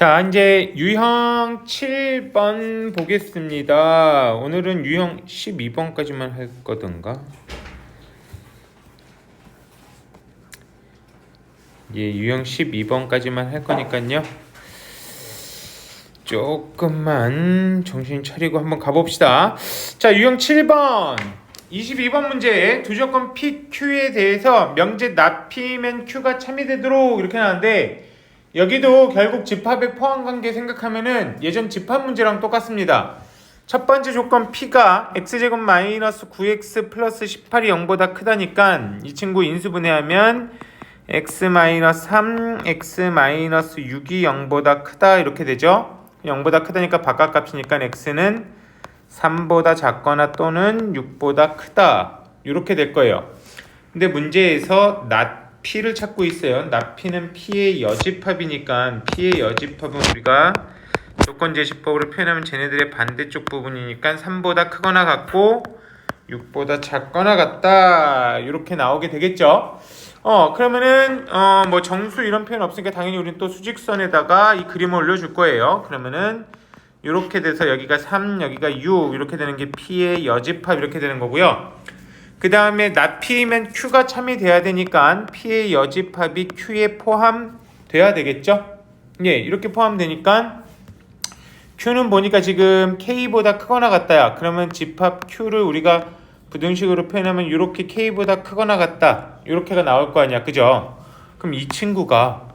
자, 이제 유형 7번 보겠습니다. 오늘은 유형 12번까지만 할 거던가? 예, 유형 12번까지만 할 거니까요. 조금만 정신 차리고 한번 가봅시다. 자, 유형 7번 22번 문제 두 조건 P, Q에 대해서 명제 not P면 Q가 참여되도록 이렇게 나왔는데, 여기도 결국 집합의 포함관계 생각하면은 예전 집합 문제랑 똑같습니다. 첫 번째 조건 P가 x제곱 마이너스 9x 플러스 18이 0보다 크다니까 이 친구 인수분해하면 x 마이너스 3, x 마이너스 6이 0보다 크다 이렇게 되죠. 0보다 크다니까 바깥값이니까 x는 3보다 작거나 또는 6보다 크다 이렇게 될 거예요. 근데 문제에서 not P를 찾고 있어요. not P는 P의 여집합이니까 P의 여집합은 우리가 조건제시법으로 표현하면 쟤네들의 반대쪽 부분이니까 3보다 크거나 같고 6보다 작거나 같다 이렇게 나오게 되겠죠. 그러면은 뭐 정수 이런 표현 없으니까 당연히 우리는 또 수직선에다가 이 그림을 올려줄 거예요. 그러면은 이렇게 돼서 여기가 3, 여기가 6 이렇게 되는 게 P의 여집합 이렇게 되는 거고요. 그 다음에 not P면 Q가 참여돼야 되니까 P의 여집합이 Q에 포함돼야 되겠죠? 예, 이렇게 포함되니까 Q는 보니까 지금 K보다 크거나 같다야. 그러면 집합 Q를 우리가 부등식으로 표현하면 이렇게 K보다 크거나 같다. 이렇게가 나올 거 아니야. 그죠? 그럼 이 친구가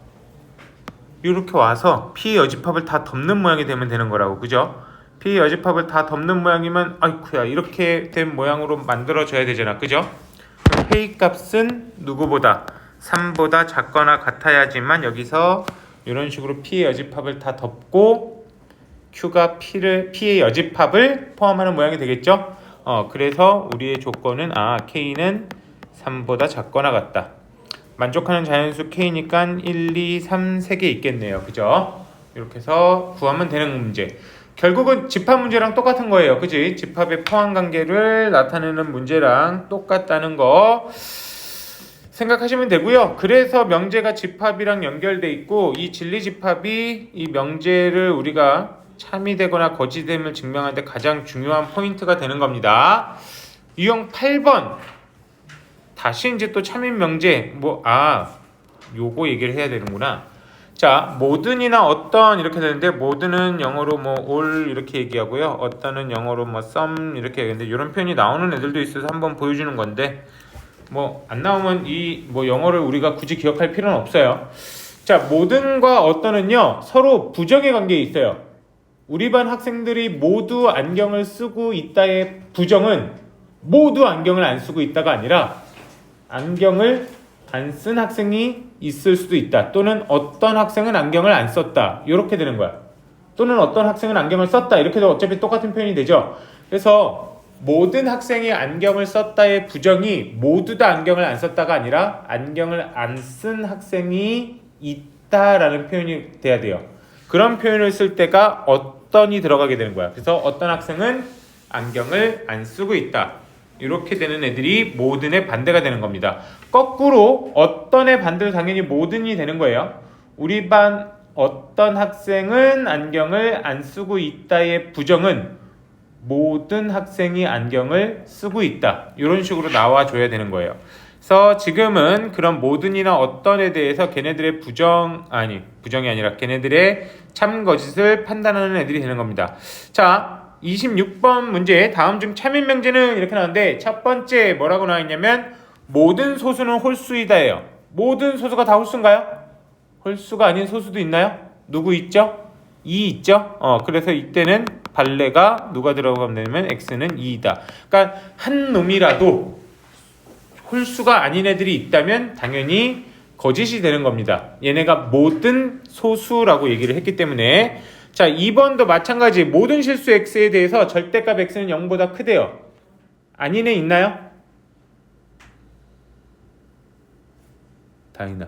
이렇게 와서 P의 여집합을 다 덮는 모양이 되면 되는 거라고. 그죠? P의 여집합을 다 덮는 모양이면 아이쿠야 이렇게 된 모양으로 만들어져야 되잖아. 그죠? 그럼 K 값은 누구보다 3보다 작거나 같아야지만 여기서 이런 식으로 P의 여집합을 다 덮고 Q가 P의 여집합을 포함하는 모양이 되겠죠? 그래서 우리의 조건은 K는 3보다 작거나 같다. 만족하는 자연수 K니까 1, 2, 3, 3개 있겠네요. 그죠? 이렇게 해서 구하면 되는 문제. 결국은 집합 문제랑 똑같은 거예요. 그지? 집합의 포함관계를 나타내는 문제랑 똑같다는 거 생각하시면 되고요. 그래서 명제가 집합이랑 연결돼 있고 이 진리집합이 이 명제를 우리가 참이되거나 거짓됨을 증명하는데 가장 중요한 포인트가 되는 겁니다. 유형 8번 다시 이제 또 참인 명제 요거 얘기를 해야 되는구나. 자, 모든이나 어떤 이렇게 되는데 모든은 영어로 뭐 all 이렇게 얘기하고요. 어떤은 영어로 뭐 some 이렇게 얘기하는데 이런 표현이 나오는 애들도 있어서 한번 보여주는 건데 뭐 안 나오면 이 뭐 영어를 우리가 굳이 기억할 필요는 없어요. 자, 모든과 어떤은요 서로 부정의 관계에 있어요. 우리 반 학생들이 모두 안경을 쓰고 있다의 부정은 모두 안경을 안 쓰고 있다가 아니라 안경을 안 쓴 학생이 있을 수도 있다. 또는 어떤 학생은 안경을 안 썼다. 이렇게 되는 거야. 또는 어떤 학생은 안경을 썼다. 이렇게 해도 어차피 똑같은 표현이 되죠. 그래서 모든 학생이 안경을 썼다의 부정이 모두 다 안경을 안 썼다가 아니라 안경을 안 쓴 학생이 있다라는 표현이 돼야 돼요. 그런 표현을 쓸 때가 어떤이 들어가게 되는 거야. 그래서 어떤 학생은 안경을 안 쓰고 있다. 이렇게 되는 애들이 모든의 반대가 되는 겁니다. 거꾸로 어떤의 반대로 당연히 모든이 되는 거예요. 우리 반 어떤 학생은 안경을 안 쓰고 있다의 부정은 모든 학생이 안경을 쓰고 있다. 이런 식으로 나와줘야 되는 거예요. 그래서 지금은 그런 모든이나 어떤에 대해서 걔네들의 부정이 아니라 걔네들의 참거짓을 판단하는 애들이 되는 겁니다. 자, 26번 문제 다음 중 참인명제는 이렇게 나오는데 첫 번째 뭐라고 나와 있냐면 모든 소수는 홀수이다예요. 모든 소수가 다 홀수인가요? 홀수가 아닌 소수도 있나요? 누구 있죠? 2 있죠? 그래서 이때는 발레가 누가 들어가면 되냐면 x는 2이다. 그러니까 한 놈이라도 홀수가 아닌 애들이 있다면 당연히 거짓이 되는 겁니다. 얘네가 모든 소수라고 얘기를 했기 때문에. 자, 2번도 마찬가지. 모든 실수 x에 대해서 절대값 x는 0보다 크대요. 아닌 애 있나요? 다행이다.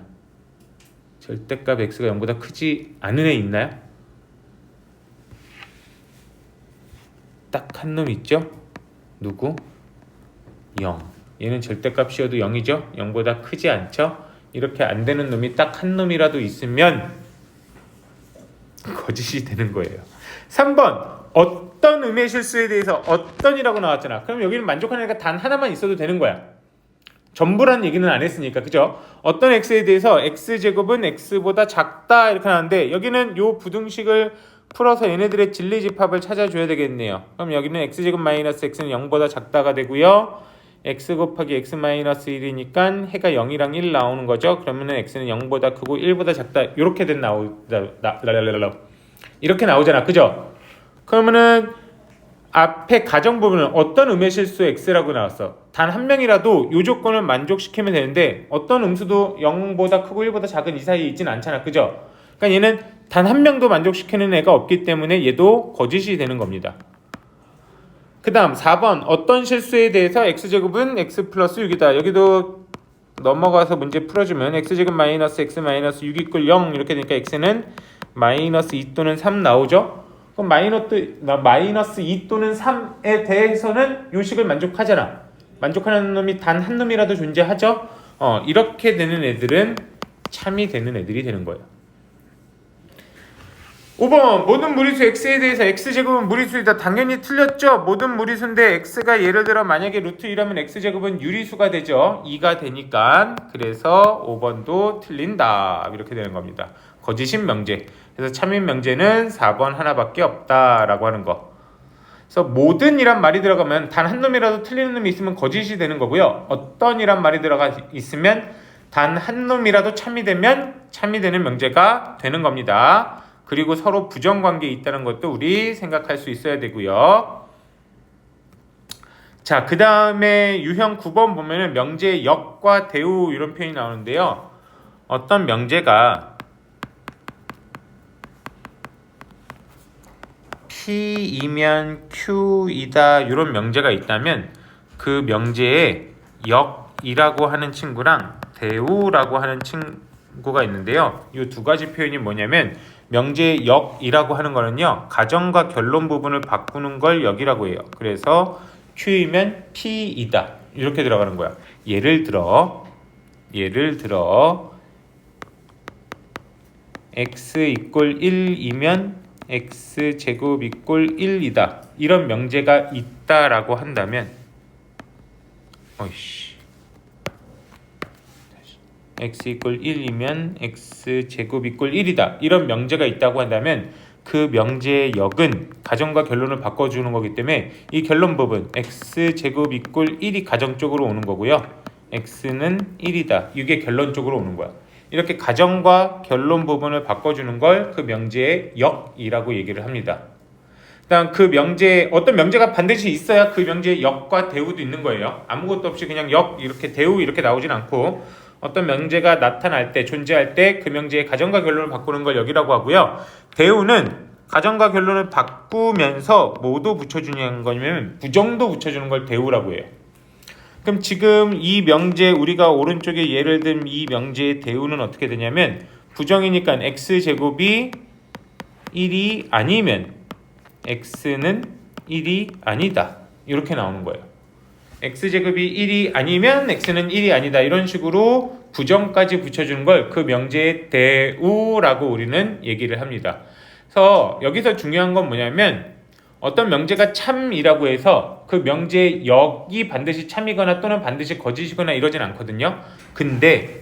절대값 x가 0보다 크지 않은 애 있나요? 딱 한 놈 있죠? 누구? 0. 얘는 절대값이어도 0이죠? 0보다 크지 않죠? 이렇게 안 되는 놈이 딱 한 놈이라도 있으면 거짓이 되는 거예요. 3번 어떤 음의 실수에 대해서 어떤이라고 나왔잖아. 그럼 여기는 만족하는 애가 단 하나만 있어도 되는 거야. 전부란 얘기는 안 했으니까, 그죠? 어떤 x에 대해서 x제곱은 x보다 작다 이렇게 나왔는데 여기는 요 부등식을 풀어서 얘네들의 진리집합을 찾아줘야 되겠네요. 그럼 여기는 x제곱 마이너스 x는 0보다 작다가 되고요. x 곱하기 x 마이너스 1이니까 해가 0이랑 1 나오는 거죠. 그러면은 x는 0보다 크고 1보다 작다 이렇게 이렇게 나오잖아, 그죠? 그러면은 앞에 가정 부분은 어떤 음의 실수 x라고 나왔어. 단 한 명이라도 이 조건을 만족시키면 되는데 어떤 음수도 0보다 크고 1보다 작은 이 사이에 있진 않잖아, 그죠? 그러니까 얘는 단 한 명도 만족시키는 애가 없기 때문에 얘도 거짓이 되는 겁니다. 그 다음 4번 어떤 실수에 대해서 x제곱은 x 플러스 6이다. 여기도 넘어가서 문제 풀어주면 x제곱 마이너스 x 마이너스 6 이꼴 0 이렇게 되니까 x는 마이너스 2 또는 3 나오죠. 그럼 마이너스 2 또는 3에 대해서는 요식을 만족하잖아. 만족하는 놈이 단 한 놈이라도 존재하죠. 이렇게 되는 애들은 참이 되는 애들이 되는 거예요. 5번 모든 무리수 x에 대해서 x제곱은 무리수이다. 당연히 틀렸죠. 모든 무리수인데 x가 예를 들어 만약에 루트 2라면 x제곱은 유리수가 되죠. 2가 되니까. 그래서 5번도 틀린다. 이렇게 되는 겁니다. 거짓인 명제. 그래서 참인 명제는 4번 하나밖에 없다라고 하는 거. 그래서 모든이란 말이 들어가면 단 한 놈이라도 틀리는 놈이 있으면 거짓이 되는 거고요. 어떤이란 말이 들어가 있으면 단 한 놈이라도 참이 되면 참이 되는 명제가 되는 겁니다. 그리고 서로 부정관계에 있다는 것도 우리 생각할 수 있어야 되고요. 자, 그 다음에 유형 9번 보면은 명제의 역과 대우 이런 표현이 나오는데요. 어떤 명제가 P이면 Q이다 이런 명제가 있다면 그 명제에 역이라고 하는 친구랑 대우라고 하는 친구가 있는데요. 이 두 가지 표현이 뭐냐면 명제의 역이라고 하는 거는요. 가정과 결론 부분을 바꾸는 걸 역이라고 해요. 그래서 Q이면 P이다 이렇게 들어가는 거야. 예를 들어 x 이꼴 1이면 x제곱 이꼴 1이다. 이런 명제가 있다라고 한다면 x 이꼴 1이면 x제곱 이꼴 1이다. 이런 명제가 있다고 한다면 그 명제의 역은 가정과 결론을 바꿔주는 거기 때문에 이 결론 부분 x제곱 이꼴 1이 가정 쪽으로 오는 거고요. x는 1이다. 이게 결론 쪽으로 오는 거야. 이렇게 가정과 결론 부분을 바꿔주는 걸 그 명제의 역이라고 얘기를 합니다. 일단 그 명제 어떤 명제가 반드시 있어야 그 명제의 역과 대우도 있는 거예요. 아무것도 없이 그냥 역 이렇게 대우 이렇게 나오진 않고 어떤 명제가 나타날 때 존재할 때 그 명제의 가정과 결론을 바꾸는 걸 역이라고 하고요. 대우는 가정과 결론을 바꾸면서 뭐도 붙여주는 거냐면 부정도 붙여주는 걸 대우라고 해요. 그럼 지금 이 명제 우리가 오른쪽에 예를 든 이 명제의 대우는 어떻게 되냐면 부정이니까 x제곱이 1이 아니면 x는 1이 아니다 이렇게 나오는 거예요. x제곱이 1이 아니면 x는 1이 아니다 이런 식으로 부정까지 붙여주는 걸 그 명제의 대우라고 우리는 얘기를 합니다. 그래서 여기서 중요한 건 뭐냐면 어떤 명제가 참이라고 해서 그 명제의 역이 반드시 참이거나 또는 반드시 거짓이거나 이러진 않거든요. 근데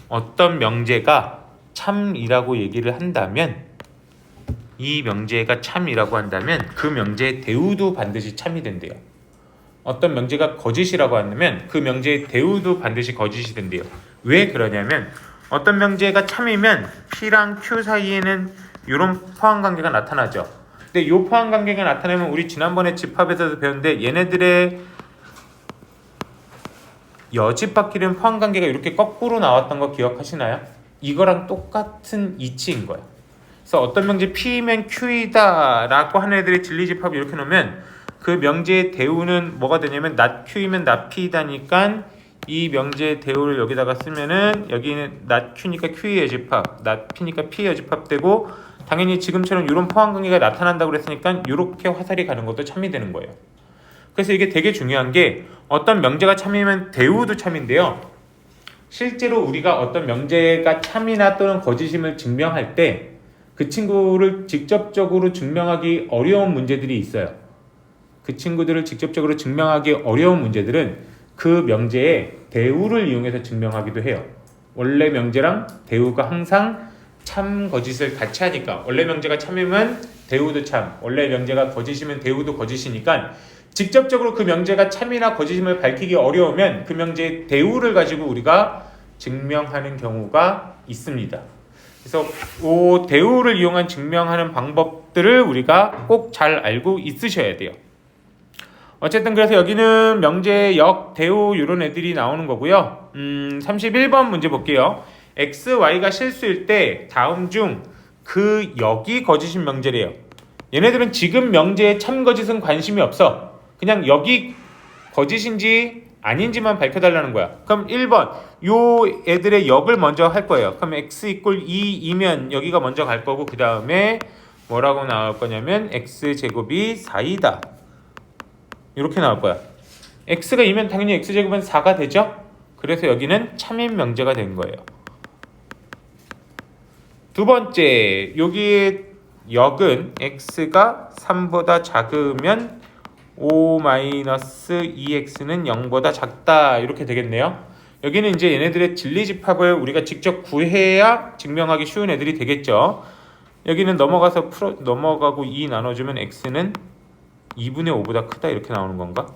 어떤 명제가 참이라고 얘기를 한다면 이 명제가 참이라고 한다면 그 명제의 대우도 반드시 참이 된대요. 어떤 명제가 거짓이라고 한다면 그 명제의 대우도 반드시 거짓이 된대요. 왜 그러냐면 어떤 명제가 참이면 P랑 Q 사이에는 이런 포함관계가 나타나죠. 근데 이 포함관계가 나타나면 우리 지난번에 집합에서도 배웠는데 얘네들의 여집합끼리는 포함관계가 이렇게 거꾸로 나왔던 거 기억하시나요? 이거랑 똑같은 이치인 거예요. 그래서 어떤 명제 P면 Q이다 라고 하는 애들의 진리집합을 이렇게 놓으면 그 명제의 대우는 뭐가 되냐면 not Q이면 not P이다니까 이 명제의 대우를 여기다가 쓰면은 여기는 not Q니까 Q의 여집합, not P니까 P의 여집합 되고 당연히 지금처럼 이런 포함관계가 나타난다고 그랬으니까 이렇게 화살이 가는 것도 참이 되는 거예요. 그래서 이게 되게 중요한 게 어떤 명제가 참이면 대우도 참인데요. 실제로 우리가 어떤 명제가 참이나 또는 거짓임을 증명할 때 그 친구를 직접적으로 증명하기 어려운 문제들이 있어요. 그 친구들을 직접적으로 증명하기 어려운 문제들은 그 명제의 대우를 이용해서 증명하기도 해요. 원래 명제랑 대우가 항상 참 거짓을 같이 하니까, 원래 명제가 참이면 대우도 참, 원래 명제가 거짓이면 대우도 거짓이니까 직접적으로 그 명제가 참이나 거짓임을 밝히기 어려우면 그 명제의 대우를 가지고 우리가 증명하는 경우가 있습니다. 그래서 이 대우를 이용한 증명하는 방법들을 우리가 꼭 잘 알고 있으셔야 돼요. 어쨌든 그래서 여기는 명제, 역, 대우 이런 애들이 나오는 거고요. 31번 문제 볼게요. x, y가 실수일 때 다음 중 그 역이 거짓인 명제래요. 얘네들은 지금 명제에 참 거짓은 관심이 없어. 그냥 역이 거짓인지 아닌지만 밝혀달라는 거야. 그럼 1번 요 애들의 역을 먼저 할 거예요. 그럼 x 이퀄 2이면 여기가 먼저 갈 거고, 그 다음에 뭐라고 나올 거냐면 x제곱이 4이다 이렇게 나올 거야. x가 2면 당연히 x제곱은 4가 되죠. 그래서 여기는 참인 명제가 된 거예요. 두 번째, 여기에 역은 x가 3보다 작으면 5-2x는 0보다 작다 이렇게 되겠네요. 여기는 이제 얘네들의 진리집합을 우리가 직접 구해야 증명하기 쉬운 애들이 되겠죠. 여기는 넘어가고 2 나눠주면 x는 2분의 5보다 크다 이렇게 나오는 건가?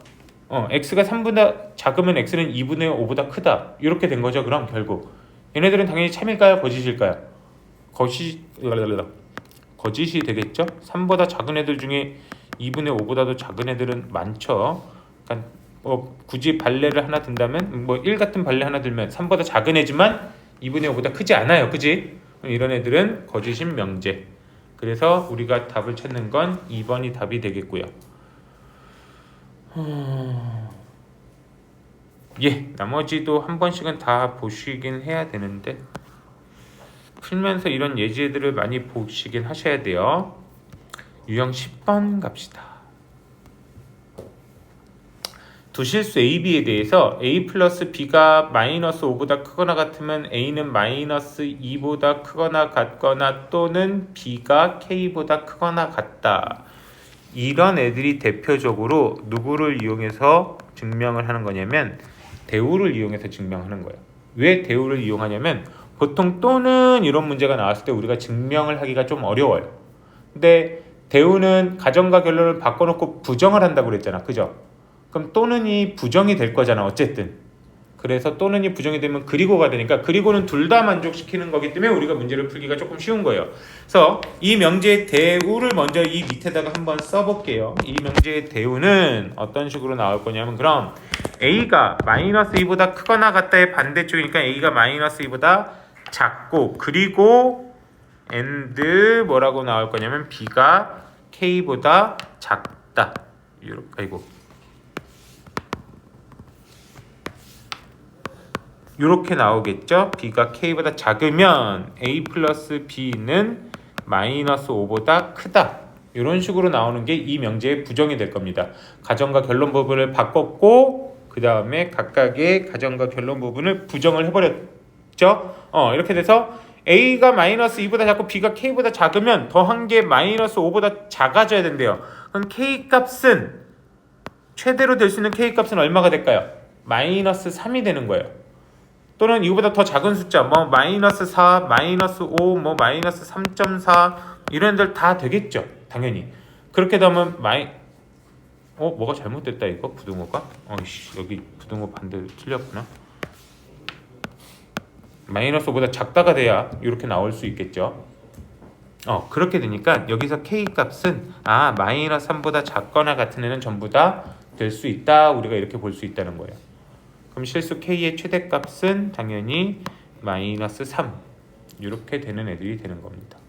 x가 3보다 작으면 x는 2분의 5보다 크다 이렇게 된 거죠. 그럼 결국 얘네들은 당연히 참일까요? 거짓일까요? 거짓이 되겠죠. 3보다 작은 애들 중에 2분의 5보다도 작은 애들은 많죠. 그러니까 굳이 발레를 하나 든다면 1 같은 발레 하나 들면 3보다 작은 애지만 2분의 5보다 크지 않아요. 그지? 이런 애들은 거짓인 명제. 그래서 우리가 답을 찾는 건 2번이 답이 되겠고요. 나머지도 한 번씩은 다 보시긴 해야 되는데 풀면서 이런 예제들을 많이 보시긴 하셔야 돼요. 유형 10번 갑시다. 두 실수 A, B에 대해서 A 플러스 B가 마이너스 5보다 크거나 같으면 A는 마이너스 2보다 크거나 같거나 또는 B가 K보다 크거나 같다. 이런 애들이 대표적으로 누구를 이용해서 증명을 하는 거냐면 대우를 이용해서 증명하는 거예요. 왜 대우를 이용하냐면 보통 또는 이런 문제가 나왔을 때 우리가 증명을 하기가 좀 어려워요. 근데 대우는 가정과 결론을 바꿔놓고 부정을 한다고 그랬잖아. 그죠? 그럼 또는이 부정이 될 거잖아. 어쨌든. 그래서 또는이 부정이 되면 그리고가 되니까 그리고는 둘 다 만족시키는 거기 때문에 우리가 문제를 풀기가 조금 쉬운 거예요. 그래서 이 명제의 대우를 먼저 이 밑에다가 한번 써볼게요. 이 명제의 대우는 어떤 식으로 나올 거냐면 그럼 A가 마이너스 2보다 크거나 같다의 반대쪽이니까 A가 마이너스 2보다 작고 그리고 and 뭐라고 나올 거냐면 B가 K보다 작다. 이렇게 나오겠죠. B가 K보다 작으면 A 플러스 B는 마이너스 5보다 크다. 이런 식으로 나오는 게 이 명제의 부정이 될 겁니다. 가정과 결론 부분을 바꿨고 그 다음에 각각의 가정과 결론 부분을 부정을 해버렸죠. 이렇게 돼서 A가 마이너스 2보다 작고 B가 K보다 작으면 더한 게 마이너스 5보다 작아져야 된대요. 그럼 K 값은 최대로 될 수 있는 K 값은 얼마가 될까요? 마이너스 3이 되는 거예요. 또는 이거보다 더 작은 숫자 마이너스 4, 마이너스 5, 마이너스 3.4 이런 애들 다 되겠죠. 당연히. 그렇게 되면 뭐가 잘못됐다 이거 부등호가? 여기 부등호 반대로 틀렸구나. 마이너스 5보다 작다가 돼야 이렇게 나올 수 있겠죠. 그렇게 되니까 여기서 K 값은 마이너스 3보다 작거나 같은 애는 전부 다 될 수 있다. 우리가 이렇게 볼 수 있다는 거예요. 그럼 실수 K의 최대값은 당연히 마이너스 3 이렇게 되는 애들이 되는 겁니다.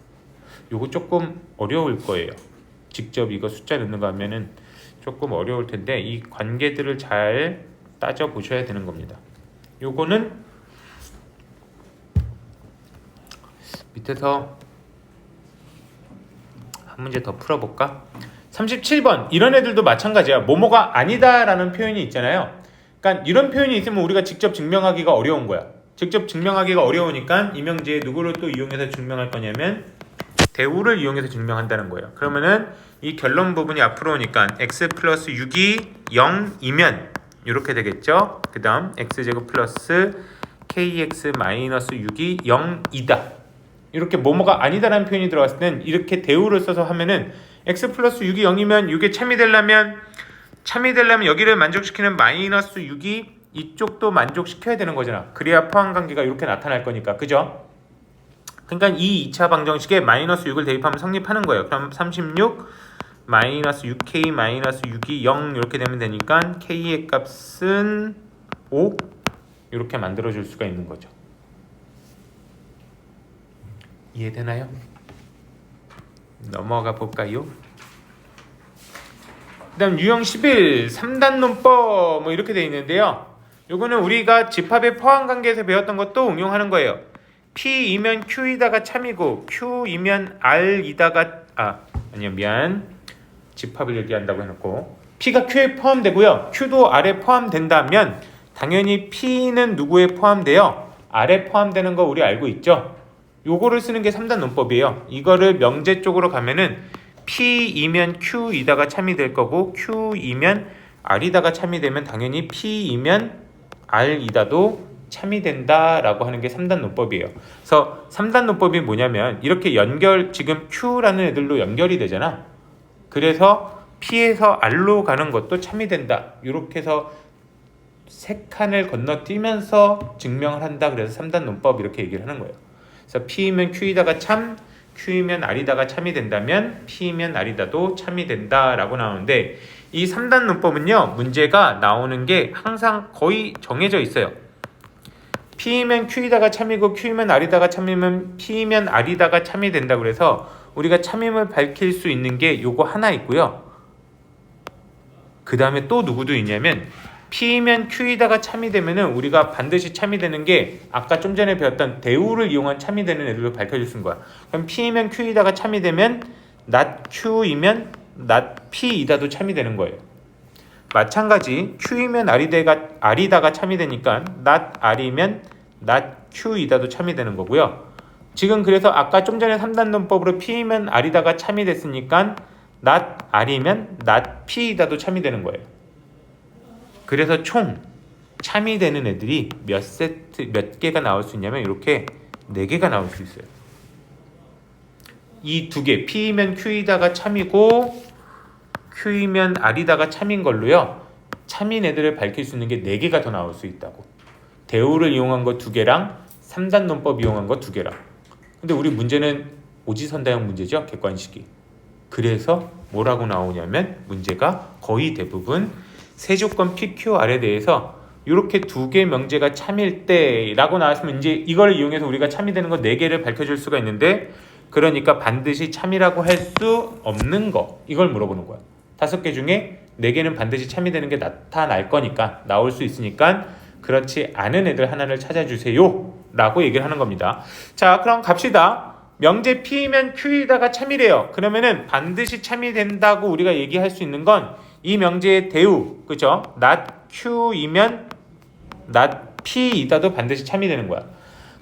요거 조금 어려울 거예요. 직접 이거 숫자 넣는 거 하면은 조금 어려울 텐데 이 관계들을 잘 따져 보셔야 되는 겁니다. 요거는 밑에서 한 문제 더 풀어볼까? 37번 이런 애들도 마찬가지야. 뭐뭐가 아니다라는 표현이 있잖아요. 그러니까 이런 표현이 있으면 우리가 직접 증명하기가 어려운 거야. 직접 증명하기가 어려우니까 이 명제에 누구를 또 이용해서 증명할 거냐면 대우를 이용해서 증명한다는 거예요. 그러면은 이 결론 부분이 앞으로 오니까 x 플러스 6이 0이면 이렇게 되겠죠. 그 다음 x제곱 플러스 kx 마이너스 6이 0이다. 이렇게 뭐뭐가 아니다라는 표현이 들어갔을 땐 이렇게 대우를 써서 하면은 x 플러스 6이 0이면 6에 참이 되려면 여기를 만족시키는 마이너스 6이 이쪽도 만족시켜야 되는 거잖아. 그래야 포함관계가 이렇게 나타날 거니까. 그죠? 그러니까 이 2차 방정식에 마이너스 6을 대입하면 성립하는 거예요. 그럼 36 마이너스 6k 마이너스 6이 0 이렇게 되면 되니까 k의 값은 5 이렇게 만들어줄 수가 있는 거죠. 이해되나요? 넘어가 볼까요? 그 다음 유형 11 3단 논법 뭐 이렇게 되어 있는데요. 요거는 우리가 집합의 포함관계에서 배웠던 것도 응용하는 거예요. P이면 Q이다가 참이고 Q이면 R이다가 집합을 얘기한다고 해놓고 P가 Q에 포함되고요. Q도 R에 포함된다면 당연히 P는 누구에 포함돼요? R에 포함되는 거 우리 알고 있죠? 요거를 쓰는 게 3단 논법이에요. 이거를 명제 쪽으로 가면은 P이면 Q이다가 참이 될 거고 Q이면 R이다가 참이 되면 당연히 P이면 R이다도 참이 된다라고 하는 게 3단 논법이에요. 그래서 3단 논법이 뭐냐면 이렇게 지금 Q라는 애들로 연결이 되잖아. 그래서 P에서 R로 가는 것도 참이 된다. 이렇게 해서 세 칸을 건너뛰면서 증명을 한다. 그래서 3단 논법 이렇게 얘기를 하는 거예요. 그래서 P이면 Q이다가 참, Q이면 R이다가 참이 된다면 P이면 R이다도 참이 된다라고 나오는데 이 3단 논법은요. 문제가 나오는 게 항상 거의 정해져 있어요. P이면 Q이다가 참이고 Q이면 R이다가 참이면 P이면 R이다가 참이 된다. 그래서 우리가 참임을 밝힐 수 있는 게 요거 하나 있고요. 그 다음에 또 누구도 있냐면 P이면 Q이다가 참이 되면은 우리가 반드시 참이 되는 게 아까 좀 전에 배웠던 대우를 이용한 참이 되는 애들로 밝혀줄 수 있는 거야. 그럼 P이면 Q이다가 참이 되면 not Q이면 not P이다도 참이 되는 거예요. 마찬가지 Q이면 R이다가 참이 되니까 not R이면 not Q이다도 참이 되는 거고요. 지금 그래서 아까 좀 전에 3단 논법으로 P이면 R이다가 참이 됐으니까 not R이면 not P이다도 참이 되는 거예요. 그래서 총 참이 되는 애들이 몇 개가 나올 수 있냐면 이렇게 4개가 나올 수 있어요. 이 2개 P이면 Q이다가 참이고 Q이면 R이다가 참인 걸로요. 참인 애들을 밝힐 수 있는 게 4개가 더 나올 수 있다고. 대우를 이용한 거 2개랑 3단 논법 이용한 거 2개랑. 근데 우리 문제는 오지선다형 문제죠. 객관식이. 그래서 뭐라고 나오냐면 문제가 거의 대부분 세조건 PQR에 대해서 이렇게 2개 명제가 참일 때라고 나왔으면 이제 이걸 이용해서 우리가 참이 되는 거 4개를 밝혀줄 수가 있는데 그러니까 반드시 참이라고 할 수 없는 거 이걸 물어보는 거야. 5개 중에 4개는 반드시 참이 되는 게 나타날 거니까 나올 수 있으니까 그렇지 않은 애들 하나를 찾아주세요 라고 얘기를 하는 겁니다. 자 그럼 갑시다. 명제 P이면 Q이다가 참이래요. 그러면은 반드시 참이 된다고 우리가 얘기할 수 있는 건 이 명제의 대우, 그죠? not Q이면 not P이다도 반드시 참이 되는 거야.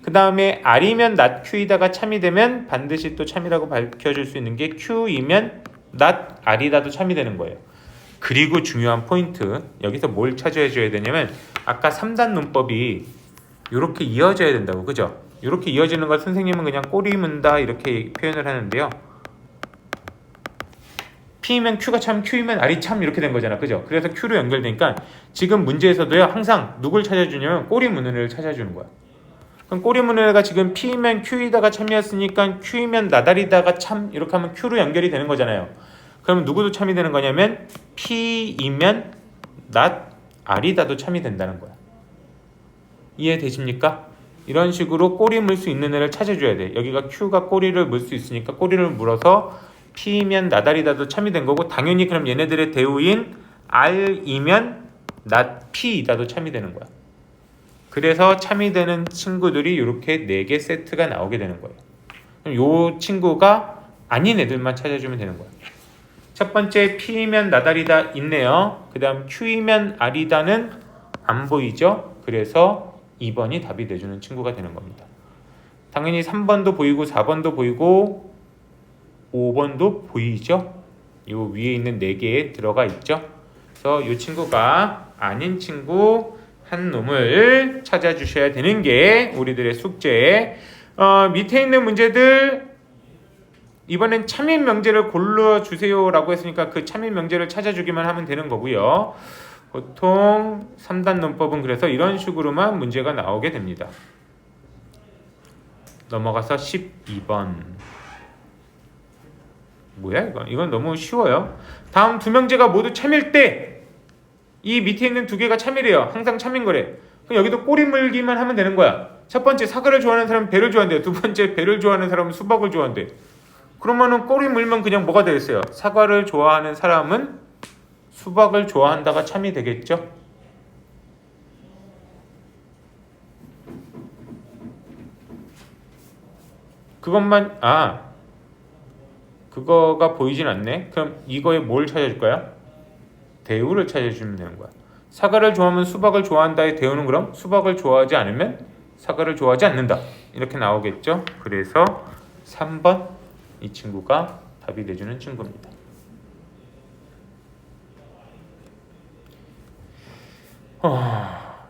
그 다음에 R이면 not Q이다가 참이 되면 반드시 또 참이라고 밝혀줄 수 있는 게 Q이면 not R이다도 참이 되는 거예요. 그리고 중요한 포인트, 여기서 뭘 찾아줘야 되냐면 아까 3단 논법이 이렇게 이어져야 된다고, 그죠? 이렇게 이어지는 걸 선생님은 그냥 꼬리 문다 이렇게 표현을 하는데요. P이면 Q가 참, Q이면 R이 참 이렇게 된 거잖아, 그죠? 그래서 Q로 연결되니까 지금 문제에서도요 항상 누굴 찾아주냐면 꼬리 무는 애를 찾아주는 거야. 그럼 꼬리 무는 애가 지금 P이면 Q이다가 참이었으니까 Q이면 나달이다가 참 이렇게 하면 Q로 연결이 되는 거잖아요. 그러면 누구도 참이 되는 거냐면 P이면 not R이다도 참이 된다는 거야. 이해되십니까? 이런 식으로 꼬리 물 수 있는 애를 찾아줘야 돼. 여기가 Q가 꼬리를 물 수 있으니까 꼬리를 물어서 P이면 나달이다도 참이 된 거고 당연히 그럼 얘네들의 대우인 R이면 not P이다도 참이 되는 거야. 그래서 참이 되는 친구들이 이렇게 4개 세트가 나오게 되는 거예요. 그럼 요 친구가 아닌 애들만 찾아주면 되는 거야. 첫 번째 P이면 나달이다 있네요. 그 다음 Q이면 R이다는 안 보이죠? 그래서 2번이 답이 돼주는 친구가 되는 겁니다. 당연히 3번도 보이고 4번도 보이고 5번도 보이죠? 요 위에 있는 4개에 들어가 있죠? 그래서 이 친구가 아닌 친구 한 놈을 찾아주셔야 되는 게 우리들의 숙제. 밑에 있는 문제들 이번엔 참인 명제를 골라주세요 라고 했으니까 그 참인 명제를 찾아주기만 하면 되는 거고요. 보통 3단 논법은 그래서 이런 식으로만 문제가 나오게 됩니다. 넘어가서 12번. 뭐야 이건? 이건 너무 쉬워요. 다음 두 명제가 모두 참일 때 이 밑에 있는 2개가 참이래요. 항상 참인 거래. 그럼 여기도 꼬리 물기만 하면 되는 거야. 첫 번째 사과를 좋아하는 사람은 배를 좋아한대요. 두 번째 배를 좋아하는 사람은 수박을 좋아한대. 그러면은 꼬리 물면 그냥 뭐가 되겠어요? 사과를 좋아하는 사람은 수박을 좋아한다가 참이 되겠죠? 그거가 보이진 않네. 그럼 이거에 뭘 찾아줄 거야? 대우를 찾아주면 되는 거야. 사과를 좋아하면 수박을 좋아한다의 대우는 그럼 수박을 좋아하지 않으면 사과를 좋아하지 않는다. 이렇게 나오겠죠? 그래서 3번 이 친구가 답이 돼주는 친구입니다.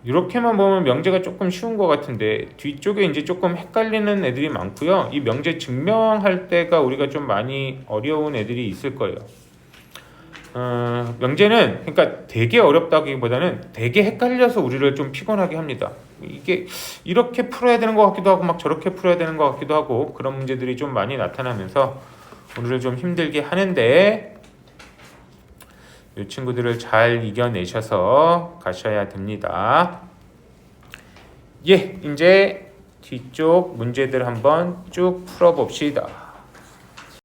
이렇게만 보면 명제가 조금 쉬운 것 같은데 뒤쪽에 이제 조금 헷갈리는 애들이 많고요. 이 명제 증명할 때가 우리가 좀 많이 어려운 애들이 있을 거예요. 명제는 그러니까 되게 어렵다기보다는 되게 헷갈려서 우리를 좀 피곤하게 합니다. 이게 이렇게 풀어야 되는 것 같기도 하고 막 저렇게 풀어야 되는 것 같기도 하고 그런 문제들이 좀 많이 나타나면서 우리를 좀 힘들게 하는데 이 친구들을 잘 이겨내셔서 가셔야 됩니다. 예, 이제 뒤쪽 문제들 한번 쭉 풀어봅시다.